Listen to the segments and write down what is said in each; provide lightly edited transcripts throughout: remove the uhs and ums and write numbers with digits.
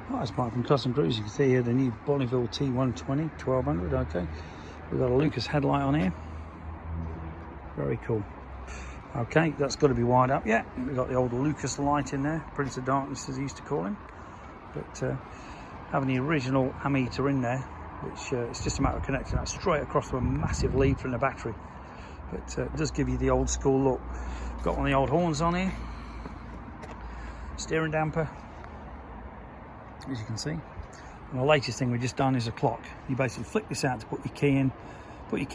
Right, it's Mike from Custom Cruise. You can see here the new Bonneville T120 1200. Okay, we've got a Lucas headlight on here. Very cool. Okay, that's got to be wired up. Yeah, we've got the old Lucas light in there, Prince of Darkness as he used to call him. But having the original ammeter in there, which it's just a matter of connecting that straight across to a massive lead from the battery. But it does give you the old school look. Got one of the old horns on here, steering damper, as you can see. And the latest thing we've just done is a clock. You basically flick this out to put your key in, you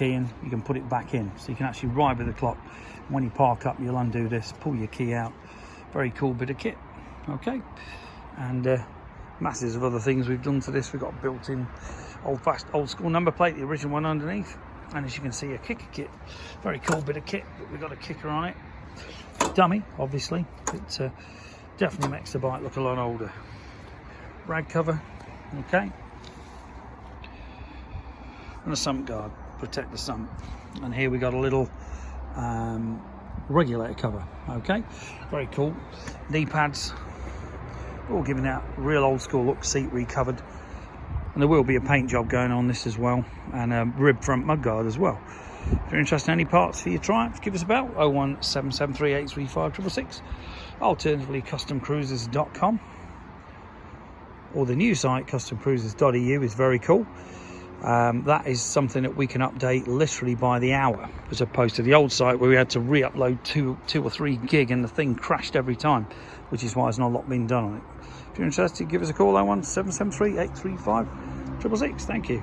can put it back in, so you can actually ride with the clock. When you park up, you'll undo this, pull your key out. Very cool bit of kit. Okay, and masses of other things we've done to this. We've got built-in old school number plate, the original one underneath, and as you can see, a kicker kit. Very cool bit of kit, but we've got a kicker on it. Dummy, obviously, but definitely makes the bike look a lot older. Rag cover, okay, and a sump guard, protect the sump. And here we got a little regulator cover. Okay, very cool. Knee pads, all giving out real old school look. Seat recovered, and there will be a paint job going on this as well, and a rib front mudguard as well. If you're interested in any parts for your Triumph, give us a bell. 01773835666. Alternatively, customcruisers.com, or the new site customcruisers.eu is very cool. That is something that we can update literally by the hour, as opposed to the old site where we had to re-upload two or three gig and the thing crashed every time, which is why there's not a lot being done on it. If you're interested, give us a call. 01773835666. Thank you.